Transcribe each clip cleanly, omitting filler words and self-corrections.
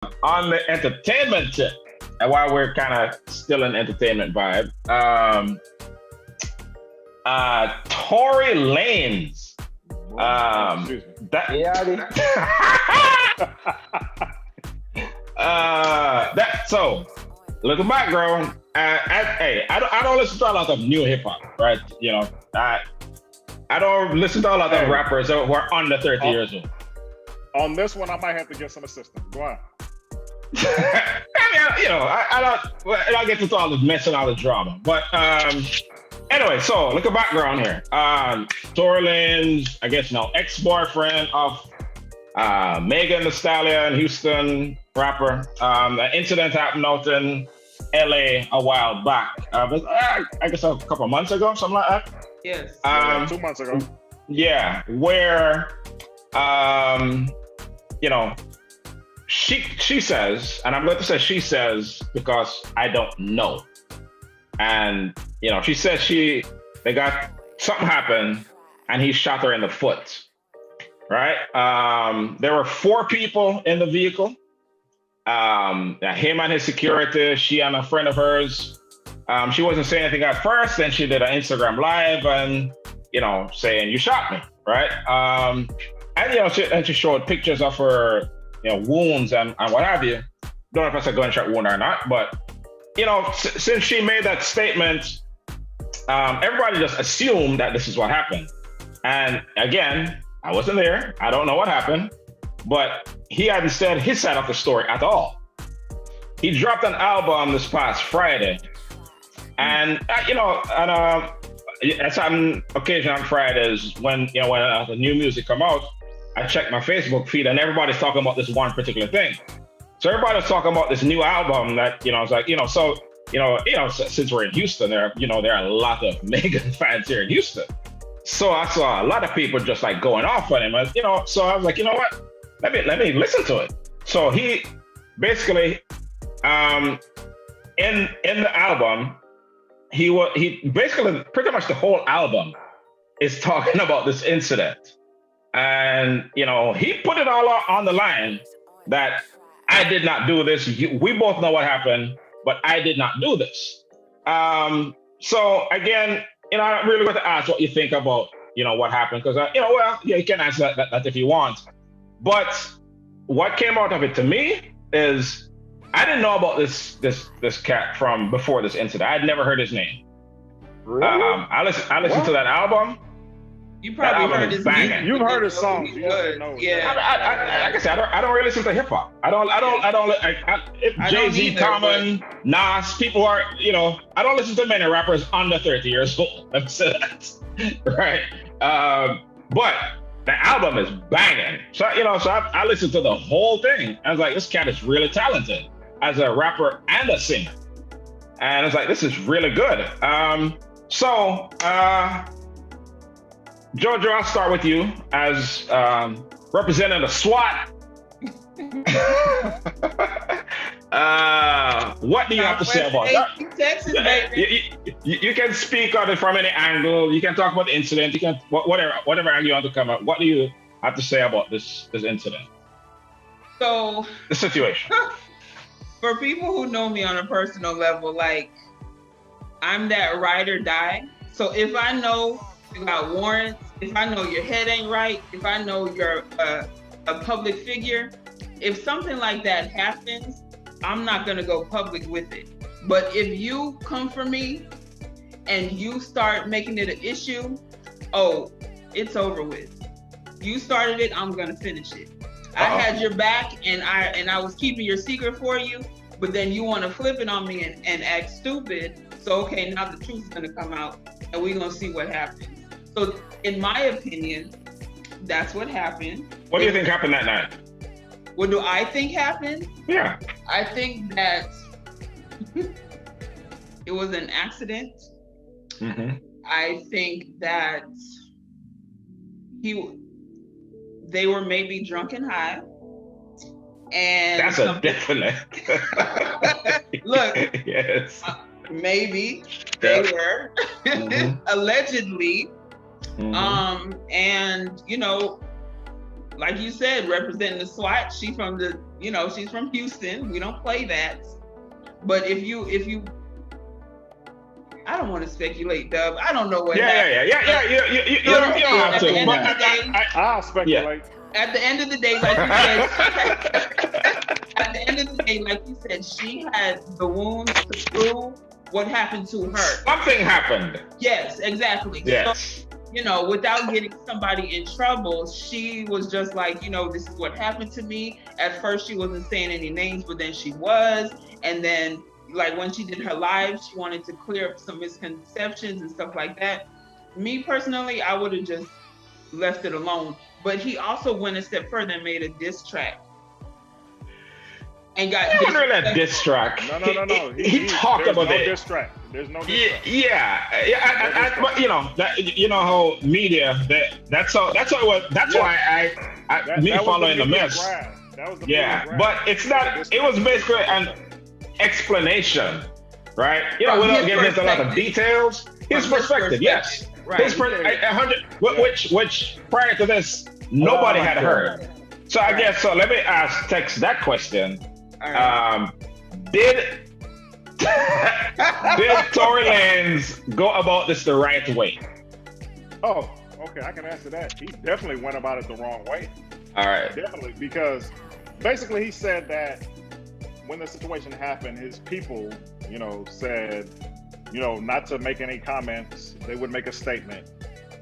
On the entertainment tip, and while we're kind of still in entertainment vibe, Tory Lanez. That, so little background. Hey, I don't listen to a lot of new hip hop, right? You know, I don't listen to a lot of rappers who are under 30 years old. On this one, I might have to get some assistance. Go on. I mean, you know, I don't get into all the mess and all the drama. But anyway, so look at background here. Tory Lanez, I guess now ex-boyfriend of Meghan the Stallion, Houston rapper. The incident happened out in LA a while back. I guess a couple of months ago, something like that. Yes. 2 months ago. Yeah, where you know, she says, and I'm going to say she says because I don't know. And you know, she says they got something happened and he shot her in the foot. Right? There were 4 people in the vehicle. Him and his security, she and a friend of hers. She wasn't saying anything at first, then she did an Instagram live and, you know, saying, "You shot me," right? And, you know, she showed pictures of her, you know, wounds and what have you. Don't know if it's a gunshot wound or not, but, you know, since she made that statement, everybody just assumed that this is what happened. And again, I wasn't there. I don't know what happened, but he hadn't said his side of the story at all. He dropped an album this past Friday. And, you know, at some occasion on Fridays when the new music come out, I check my Facebook feed and everybody's talking about this one particular thing. So everybody's talking about this new album that, you know, it's like, you know, so, since we're in Houston, there are a lot of Meghan fans here in Houston. So I saw a lot of people just like going off on him, you know, so I was like, you know what, let me listen to it. So he basically, in the album, he basically pretty much the whole album is talking about this incident. And, you know, he put it all on the line that I did not do this. We both know what happened, but I did not do this. So again, you know, I'm really going to ask what you think about, you know, what happened. Because, you know, well, yeah, you can answer that if you want. But what came out of it to me is I didn't know about this cat from before this incident. I'd never heard his name. Really? I listened to that album. You probably heard his music. You've heard his songs. Yeah. Like I said, I don't really listen to hip hop. I don't. Jay-Z, Common, Nas, people are, you know, I don't listen to many rappers under 30 years old. Let me say that, right? But the album is banging. So, you know, I listened to the whole thing. I was like, this cat is really talented as a rapper and a singer. And it's like, this is really good. Jojo, I'll start with you as representing the SWAT. What do you have to say about that? Texas, baby. You can speak on it from any angle. You can talk about the incident. You can whatever angle you want to come up. What do you have to say about this incident? So the situation. For people who know me on a personal level, like I'm that ride or die. So if I know you got warrants, if I know your head ain't right, if I know you're a public figure, if something like that happens, I'm not gonna go public with it. But if you come for me and you start making it an issue, oh, it's over with. You started it, I'm gonna finish it. I had your back and I was keeping your secret for you, but then you wanna flip it on me and act stupid. So okay, now the truth's gonna come out and we're gonna see what happens. So in my opinion, that's what happened. What do you think happened that night? What do I think happened? Yeah. I think that it was an accident. Mm-hmm. I think that they were maybe drunk and high. And that's a definite. Look, yes. Maybe they were Mm-hmm. allegedly. Mm-hmm. And you know, like you said, representing the SWAT. She's from she's from Houston. We don't play that. But if you, I don't want to speculate, Dub. I don't know what happened. You don't have to. I'll speculate. At the end of the day, like you said, at the end of the day, like you said, she had the wounds to prove what happened to her. Something happened. Yes, exactly. Yes. So, without getting somebody in trouble, she was just like, this is what happened to me. At first, she wasn't saying any names, but then she was. And then, like, when she did her live, she wanted to clear up some misconceptions and stuff like that. Me, personally, I would have just left it alone. But he also went a step further and made a diss track. And got a diss track. No. He talked about it. Diss track. There's no diss track. Yeah. But how media. That's how it was. That's why me following the mess. That was the but it's not. It was basically an explanation, right? Without getting into a lot of details. His perspective, yes. Right. Which prior to this, nobody had heard. So I guess so. Let me ask Tex that question. Right. Did Tory Lanez go about this the right way? Oh, okay. I can answer that. He definitely went about it the wrong way. All right. Definitely, because basically he said that when the situation happened, his people, said, not to make any comments. They would make a statement,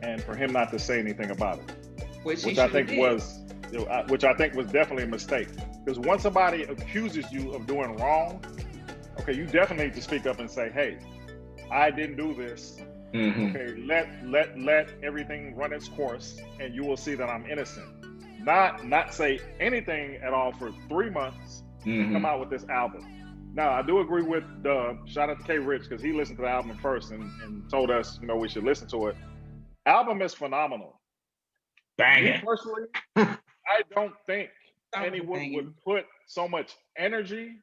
and for him not to say anything about it, which I think was definitely a mistake. Because once somebody accuses you of doing wrong, okay, you definitely need to speak up and say, "Hey, I didn't do this." Mm-hmm. Okay, let everything run its course, and you will see that I'm innocent. Not say anything at all for 3 months. Mm-hmm. Come out with this album. Now, I do agree with Dub. Shout out to K Rich, because he listened to the album first and told us, we should listen to it. Album is phenomenal. Banging. Personally, I don't think anyone would put so much energy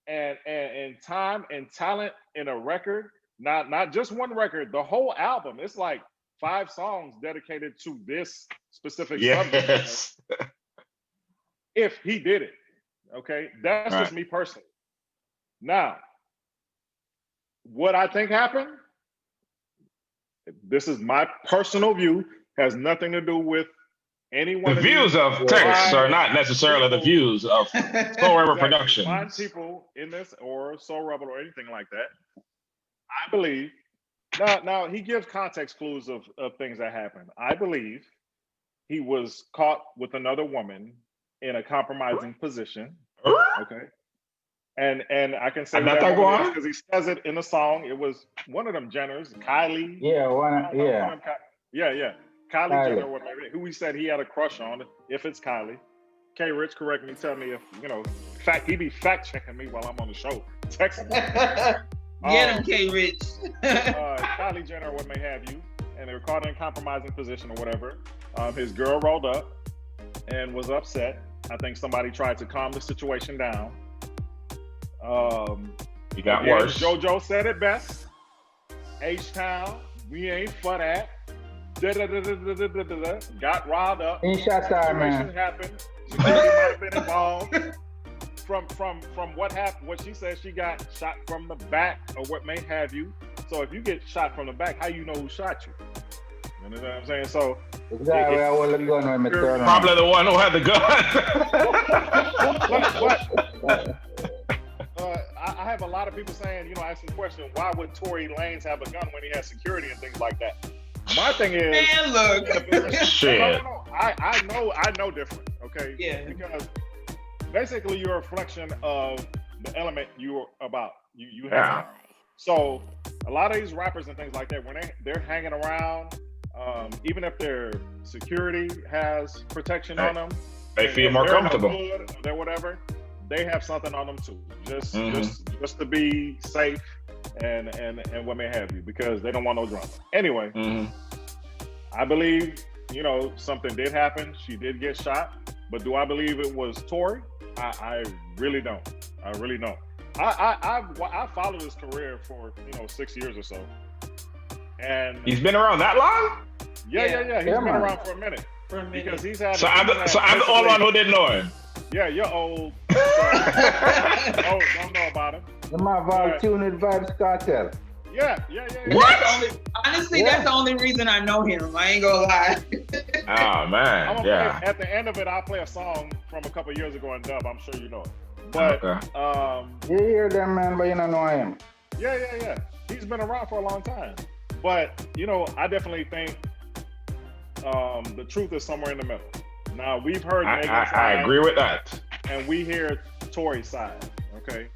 and time and talent in a record. Not just one record, the whole album. It's like 5 songs dedicated to this specific subject. If he did it. Okay, that's just me personally. Now, what I think happened, this is my personal view, has nothing to do with anyone. The views of Tex are not necessarily the views of Soul Rebel Production. Find people in this, or Soul Rebel, or anything like that. I believe, now he gives context clues of things that happened. I believe he was caught with another woman in a compromising position. Okay. And I can say that because he says it in the song. It was one of them Jenners, Kylie. Kylie Jenner, who he said he had a crush on. If it's Kylie, K Rich, correct me. Tell me if he be fact checking me while I'm on the show. Text me. Get him, K Rich. Kylie Jenner, what may have you, and they were caught in a compromising position or whatever. His girl rolled up and was upset. I think somebody tried to calm the situation down. It got worse. JoJo said it best. H-Town, we ain't for that. Got riled up. Situation happened. Security might have been involved. From what happened, what she said, she got shot from the back or what may have you. So if you get shot from the back, how you know who shot you? You know what I'm saying? So exactly, I will the gun when me turn on. Probably the one who had the gun. I have a lot of people saying, asking the question, why would Tory Lanez have a gun when he has security and things like that? My thing is, man, look. Shit. No. I know different. Okay. Yeah. Because basically, you're a reflection of the element you're about. You have. So a lot of these rappers and things like that, when they're hanging around, even if their security has protection on them, they feel more comfortable. They're whatever. They have something on them too, just to be safe and what may have you, because they don't want no drama. Anyway, I believe something did happen. She did get shot, but do I believe it was Tory? I really don't. I really don't. I followed his career for 6 years or so, and he's been around that long. Yeah. He's been around for a minute. For a minute. Because he's had. So I'm the only one who didn't know him. Yeah, you're old. Oh, don't know about him. The man Val tune with Vibes Cartel. Yeah. What? Honestly, that's the only reason I know him. I ain't gonna lie. Oh man, yeah. At the end of it, I'll play a song from a couple years ago in dub. I'm sure you know it. But You hear them, man, but you don't know him. Yeah. He's been around for a long time. But I definitely think the truth is somewhere in the middle. Now we've heard Meghan's side, I agree with that. and we hear Tory's side. Okay.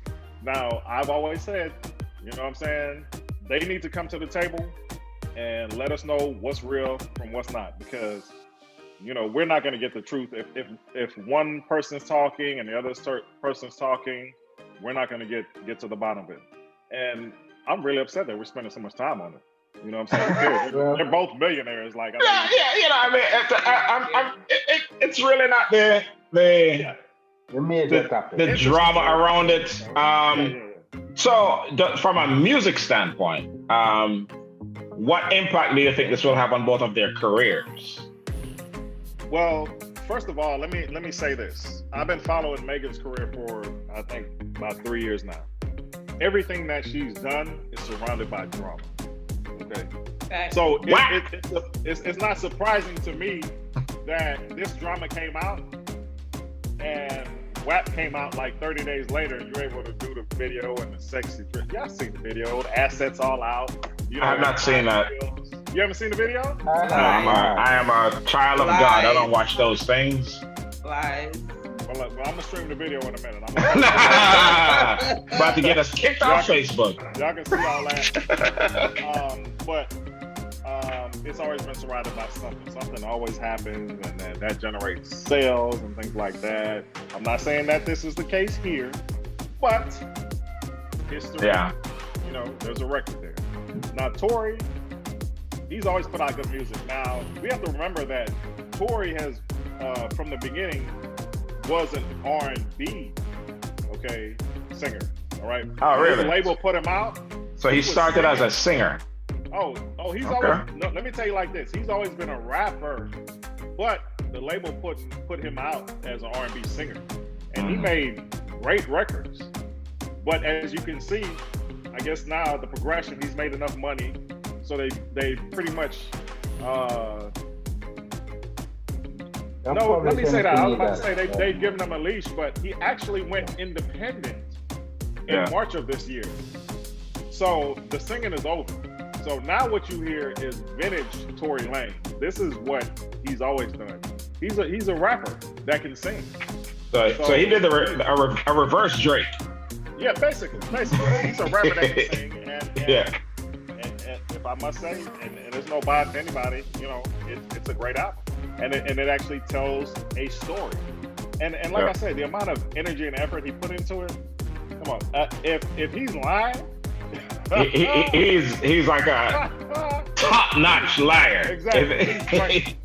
Now I've always said, you know what I'm saying, they need to come to the table and let us know what's real from what's not, because we're not going to get the truth if one person's talking and the other person's talking. We're not going to get to the bottom of it. And I'm really upset that we're spending so much time on it. You know what I'm saying? They're both millionaires. Like, it's really not the drama around it. So, from a music standpoint, what impact do you think this will have on both of their careers? Well, first of all, let me say this. I've been following Meghan's career for, I think, about 3 years now. Everything that she's done is surrounded by drama. Okay. So it's not surprising to me that this drama came out, and WAP came out like 30 days later, and you're able to do the video and the sexy. Y'all seen the video? The assets all out. I have not seen that. You haven't seen the video? I am a child of God. I don't watch those things. Lies. Well, I'm gonna stream the video in a minute. About to get us kicked off Facebook. Y'all can see all that. But it's always been surrounded by something. Something always happens, and that generates sales and things like that. I'm not saying that this is the case here, but history. Yeah. There's a record there. Now, Tory, he's always put out good music. Now, we have to remember that Tory has, from the beginning, was an R&B, singer. All right. Oh, really? The label put him out. So he started as a singer. Oh, he's always. No, let me tell you like this. He's always been a rapper, but the label put him out as an R&B singer, and he made great records. But as you can see, I guess now the progression, he's made enough money, so they pretty much. No, let me say that. I was about to say they've given him a leash, but he actually went independent in March of this year. So the singing is over. So now what you hear is vintage Tory Lanez. This is what he's always done. He's a rapper that can sing. So he did a reverse Drake. Yeah, basically. He's a rapper that can sing. And if I must say, and there's no bias to anybody, it's a great album. And it actually tells a story. And like I said, the amount of energy and effort he put into it, come on. If he's lying, he's like a top-notch liar. Exactly.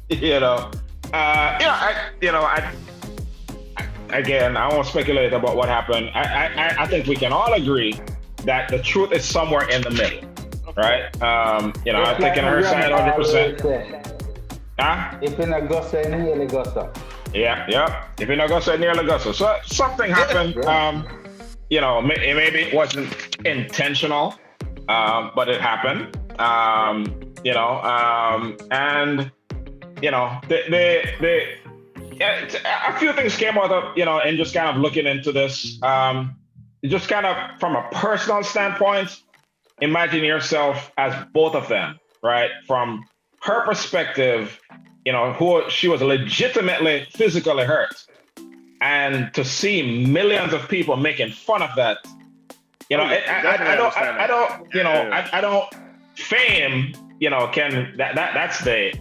Again, I won't speculate about what happened. I think we can all agree that the truth is somewhere in the middle, right? I'm taking her side 100%. Huh? If you're not gossip, nearly gossip. Yeah. If you're not gossip, nearly gossip. So something happened. Maybe it wasn't intentional, but it happened. A few things came out of, and just kind of looking into this. Just kind of from a personal standpoint, imagine yourself as both of them, right? From her perspective, who she was legitimately physically hurt, and to see millions of people making fun of that, I don't. Fame, that's the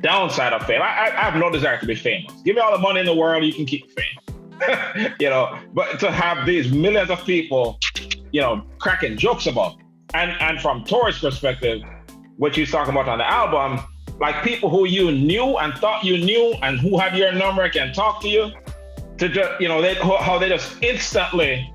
downside of fame. I have no desire to be famous. Give me all the money in the world, you can keep fame. But to have these millions of people, cracking jokes about, and from Tory's perspective, what he's talking about on the album, like people who you knew and thought you knew and who have your number can talk to you, to just, how they just instantly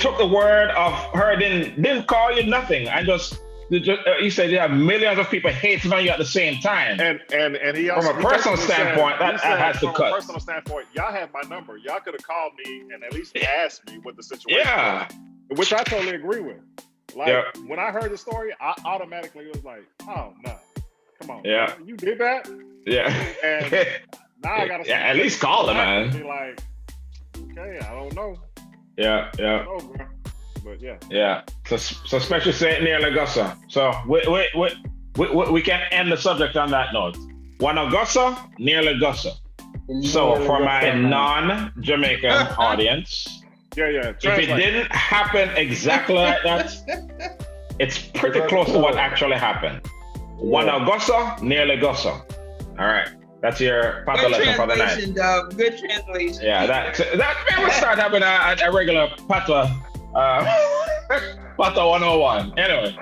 took the word of her, didn't call you nothing, and just you said you have millions of people hating on you at the same time. And he also, from a personal standpoint, that has to cut. From a personal standpoint, y'all have my number. Y'all could have called me and at least asked me what the situation was, which I totally agree with. Like when I heard the story, I automatically was like, oh no, come on, man. You did that? Yeah. And now I gotta at least call him, man. Be like, okay, I don't know. Yeah. But yeah. So especially saying near Augusta. So we can end the subject on that note. One Augusta, near Augusta. So for my non-Jamaican audience, if it didn't happen exactly like that, it's pretty close to what actually happened. One Augusta, near Augusta. All right. That's your pata lesson for the night. Dub. Good translation. Yeah, that would start having a regular pata 101. Anyway,